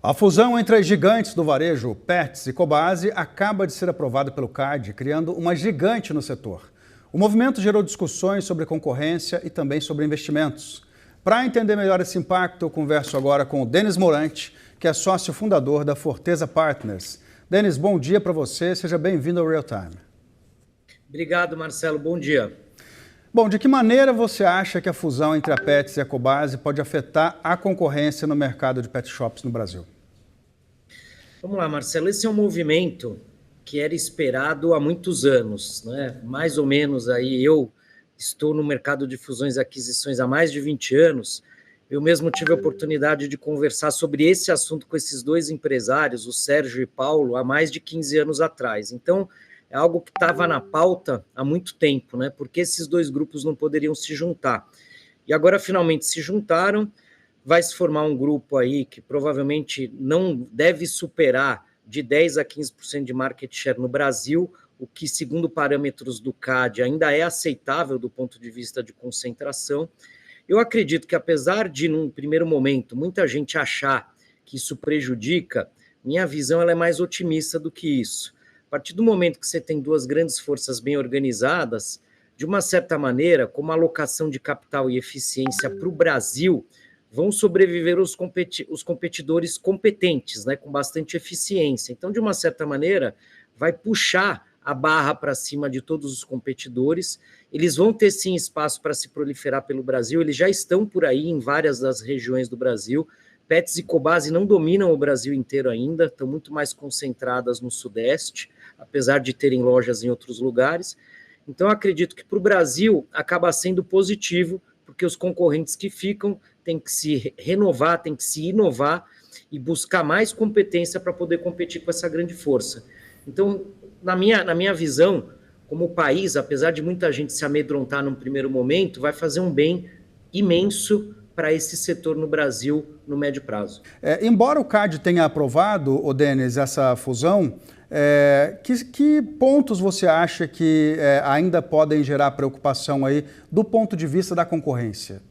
A fusão entre as gigantes do varejo, Petz e Cobasi, acaba de ser aprovada pelo CAD, criando uma gigante no setor. O movimento gerou discussões sobre concorrência e também sobre investimentos. Para entender melhor esse impacto, eu converso agora com o Denis Morante, que é sócio fundador da Forteza Partners. Denis, bom dia para você, seja bem-vindo ao Real Time. Obrigado, Marcelo, bom dia. Bom, de que maneira você acha que a fusão entre a Petz e a Cobasi pode afetar a concorrência no mercado de pet shops no Brasil? Vamos lá, Marcelo, esse é um movimento que era esperado há muitos anos, né? Mais ou menos aí, eu estou no mercado de fusões e aquisições há mais de 20 anos, eu mesmo tive a oportunidade de conversar sobre esse assunto com esses dois empresários, o Sérgio e Paulo, há mais de 15 anos atrás. Então, é algo que estava na pauta há muito tempo, né? Porque esses dois grupos não poderiam se juntar. E agora, finalmente, se juntaram, vai se formar um grupo aí que provavelmente não deve superar de 10% a 15% de market share no Brasil, o que, segundo parâmetros do CAD, ainda é aceitável do ponto de vista de concentração. Eu acredito que, apesar de, num primeiro momento, muita gente achar que isso prejudica, minha visão ela é mais otimista do que isso. A partir do momento que você tem duas grandes forças bem organizadas, de uma certa maneira, como alocação de capital e eficiência para o Brasil, vão sobreviver os competidores competentes, né, com bastante eficiência. Então, de uma certa maneira, vai puxar a barra para cima de todos os competidores. Eles vão ter, sim, espaço para se proliferar pelo Brasil, eles já estão por aí em várias das regiões do Brasil. Petz e Cobasi não dominam o Brasil inteiro ainda, estão muito mais concentradas no Sudeste, apesar de terem lojas em outros lugares. Então, acredito que para o Brasil acaba sendo positivo, porque os concorrentes que ficam têm que se renovar, têm que se inovar e buscar mais competência para poder competir com essa grande força. Então, na minha visão, como país, apesar de muita gente se amedrontar num primeiro momento, vai fazer um bem imenso para esse setor no Brasil no médio prazo. Embora o CAD tenha aprovado, Denis, essa fusão, que pontos você acha que ainda podem gerar preocupação aí do ponto de vista da concorrência?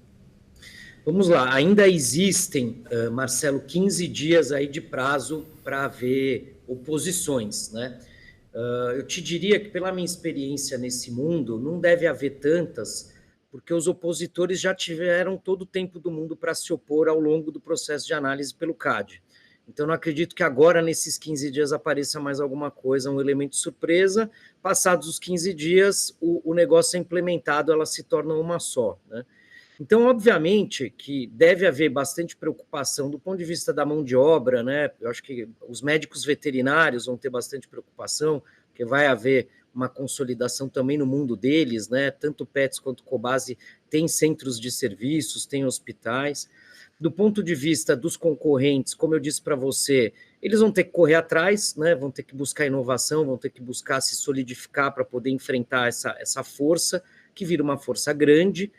Vamos lá, ainda existem, Marcelo, 15 dias aí de prazo para haver oposições, né? Eu te diria que, pela minha experiência nesse mundo, não deve haver tantas, porque os opositores já tiveram todo o tempo do mundo para se opor ao longo do processo de análise pelo CAD. Então, não acredito que agora, nesses 15 dias, apareça mais alguma coisa, um elemento de surpresa. Passados os 15 dias, o negócio é implementado, ela se torna uma só, né? Então, obviamente, que deve haver bastante preocupação do ponto de vista da mão de obra, né? Eu acho que os médicos veterinários vão ter bastante preocupação, porque vai haver uma consolidação também no mundo deles, né? Tanto Petz quanto Cobasi têm centros de serviços, têm hospitais. Do ponto de vista dos concorrentes, como eu disse para você, eles vão ter que correr atrás, né? Vão ter que buscar inovação, vão ter que buscar se solidificar para poder enfrentar essa força, que vira uma força grande,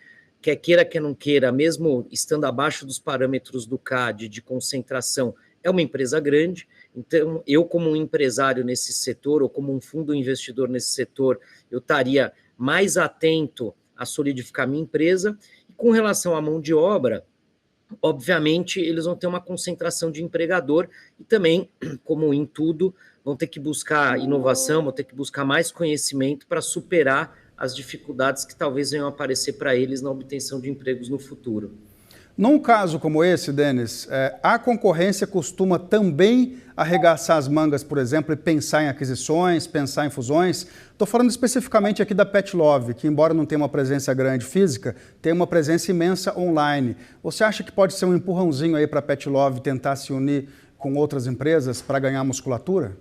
quer queira, quer não queira, mesmo estando abaixo dos parâmetros do CAD de concentração, é uma empresa grande. Então, eu como um empresário nesse setor, ou como um fundo investidor nesse setor, eu estaria mais atento a solidificar minha empresa. E com relação à mão de obra, obviamente, eles vão ter uma concentração de empregador e também, como em tudo, vão ter que buscar inovação, vão ter que buscar mais conhecimento para superar as dificuldades que talvez venham aparecer para eles na obtenção de empregos no futuro. Num caso como esse, Denis, a concorrência costuma também arregaçar as mangas, por exemplo, e pensar em aquisições, pensar em fusões. Estou falando especificamente aqui da Petlove, que embora não tenha uma presença grande física, tem uma presença imensa online. Você acha que pode ser um empurrãozinho aí para a Petlove tentar se unir com outras empresas para ganhar musculatura?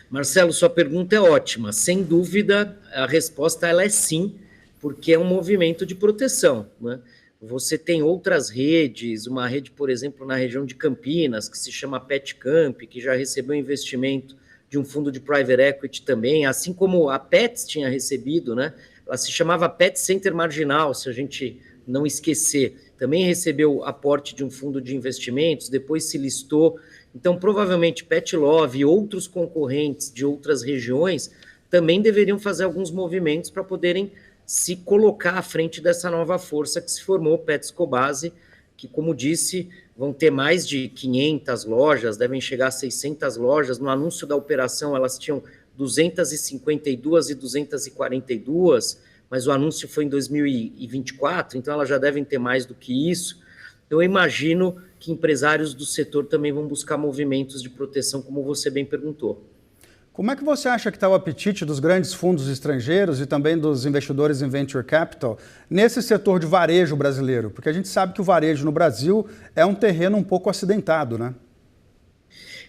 Marcelo, sua pergunta é ótima. Sem dúvida, a resposta ela é sim, porque é um movimento de proteção, né? Você tem outras redes, uma rede, por exemplo, na região de Campinas, que se chama PetCamp, que já recebeu investimento de um fundo de private equity também, assim como a Pets tinha recebido, né? Ela se chamava Pet Center Marginal, se a gente não esquecer. Também recebeu aporte de um fundo de investimentos, depois se listou. Então, provavelmente, Petlove e outros concorrentes de outras regiões também deveriam fazer alguns movimentos para poderem se colocar à frente dessa nova força que se formou, Petz Cobasi, que, como disse, vão ter mais de 500 lojas, devem chegar a 600 lojas. No anúncio da operação, elas tinham 252 e 242, mas o anúncio foi em 2024, então elas já devem ter mais do que isso. Eu imagino que empresários do setor também vão buscar movimentos de proteção, como você bem perguntou. Como é que você acha que está o apetite dos grandes fundos estrangeiros e também dos investidores em venture capital nesse setor de varejo brasileiro? Porque a gente sabe que o varejo no Brasil é um terreno um pouco acidentado, né?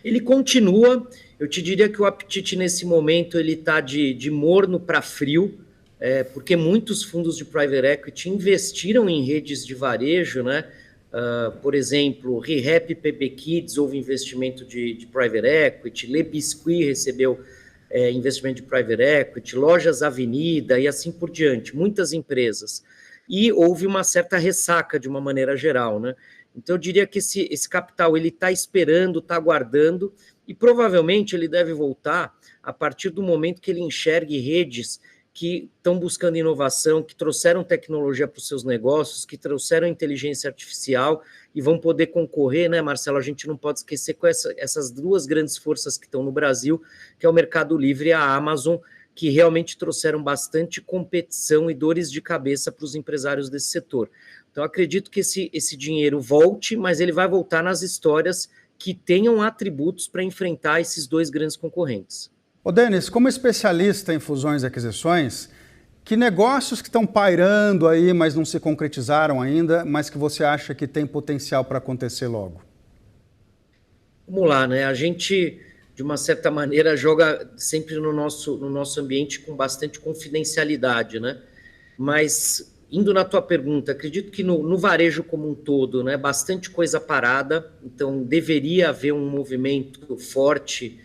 Ele continua, eu te diria que o apetite nesse momento ele está de morno para frio, porque muitos fundos de private equity investiram em redes de varejo, né? Por exemplo, ReHap PB Kids houve investimento de private equity, Le Biscuit recebeu investimento de private equity, Lojas Avenida e assim por diante, muitas empresas. E houve uma certa ressaca de uma maneira geral, né? Então eu diria que esse capital ele está esperando, está aguardando e provavelmente ele deve voltar a partir do momento que ele enxergue redes que estão buscando inovação, que trouxeram tecnologia para os seus negócios, que trouxeram inteligência artificial e vão poder concorrer, né, Marcelo? A gente não pode esquecer com essas duas grandes forças que estão no Brasil, que é o Mercado Livre e a Amazon, que realmente trouxeram bastante competição e dores de cabeça para os empresários desse setor. Então, acredito que esse dinheiro volte, mas ele vai voltar nas histórias que tenham atributos para enfrentar esses dois grandes concorrentes. Ô Denis, como especialista em fusões e aquisições, que negócios que estão pairando aí, mas não se concretizaram ainda, mas que você acha que tem potencial para acontecer logo? Vamos lá, né? A gente, de uma certa maneira, joga sempre no nosso ambiente com bastante confidencialidade, né? Mas, indo na tua pergunta, acredito que no varejo como um todo, né, bastante coisa parada, então deveria haver um movimento forte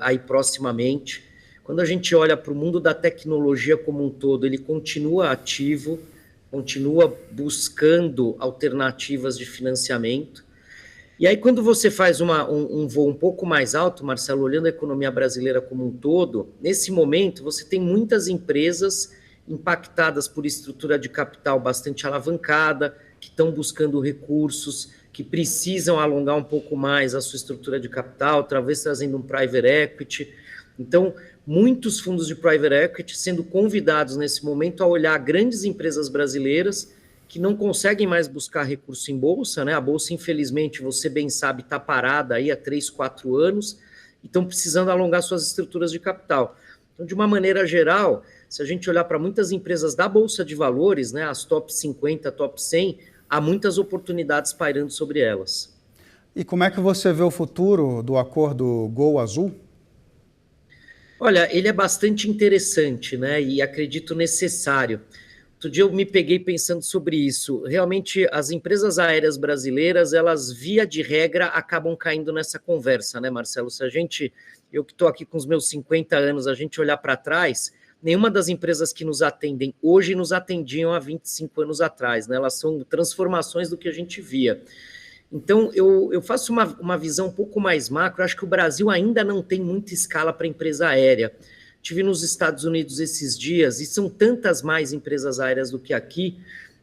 aí proximamente. Quando a gente olha para o mundo da tecnologia como um todo, ele continua ativo, continua buscando alternativas de financiamento. E aí, quando você faz um voo um pouco mais alto, Marcelo, olhando a economia brasileira como um todo, nesse momento você tem muitas empresas impactadas por estrutura de capital bastante alavancada, que estão buscando recursos, que precisam alongar um pouco mais a sua estrutura de capital, talvez trazendo um private equity. Então, muitos fundos de private equity sendo convidados nesse momento a olhar grandes empresas brasileiras que não conseguem mais buscar recurso em bolsa, né? A bolsa, infelizmente, você bem sabe, está parada aí há 3, 4 anos e estão precisando alongar suas estruturas de capital. Então, de uma maneira geral, se a gente olhar para muitas empresas da Bolsa de Valores, né, as top 50, top 100, há muitas oportunidades pairando sobre elas. E como é que você vê o futuro do acordo Gol Azul? Olha, ele é bastante interessante, né, e acredito necessário. Outro dia eu me peguei pensando sobre isso. Realmente, as empresas aéreas brasileiras, elas, via de regra, acabam caindo nessa conversa, né, Marcelo? Se a gente, eu que estou aqui com os meus 50 anos, a gente olhar para trás, nenhuma das empresas que nos atendem hoje nos atendiam há 25 anos atrás, né? Elas são transformações do que a gente via. Então, eu faço uma visão um pouco mais macro. Acho que o Brasil ainda não tem muita escala para empresa aérea. Estive nos Estados Unidos esses dias e são tantas mais empresas aéreas do que aqui.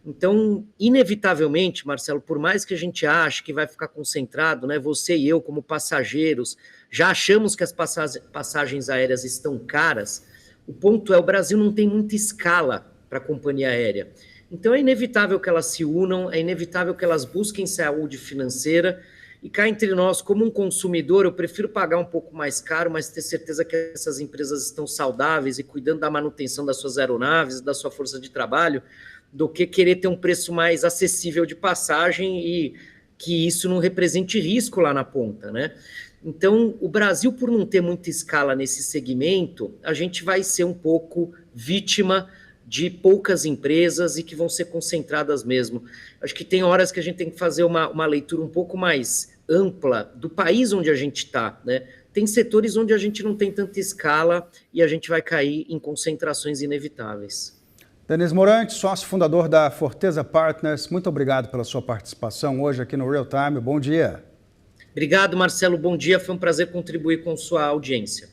Então, inevitavelmente, Marcelo, por mais que a gente ache que vai ficar concentrado, né, você e eu como passageiros, já achamos que as passagens aéreas estão caras, o ponto é o Brasil não tem muita escala para a companhia aérea. Então, é inevitável que elas se unam, é inevitável que elas busquem saúde financeira. E cá entre nós, como um consumidor, eu prefiro pagar um pouco mais caro, mas ter certeza que essas empresas estão saudáveis e cuidando da manutenção das suas aeronaves, da sua força de trabalho, do que querer ter um preço mais acessível de passagem e que isso não represente risco lá na ponta, né? Então, o Brasil, por não ter muita escala nesse segmento, a gente vai ser um pouco vítima de poucas empresas e que vão ser concentradas mesmo. Acho que tem horas que a gente tem que fazer uma leitura um pouco mais ampla do país onde a gente está, né? Tem setores onde a gente não tem tanta escala e a gente vai cair em concentrações inevitáveis. Denis Morante, sócio fundador da Forteza Partners, muito obrigado pela sua participação hoje aqui no Real Time. Bom dia. Obrigado, Marcelo. Bom dia. Foi um prazer contribuir com sua audiência.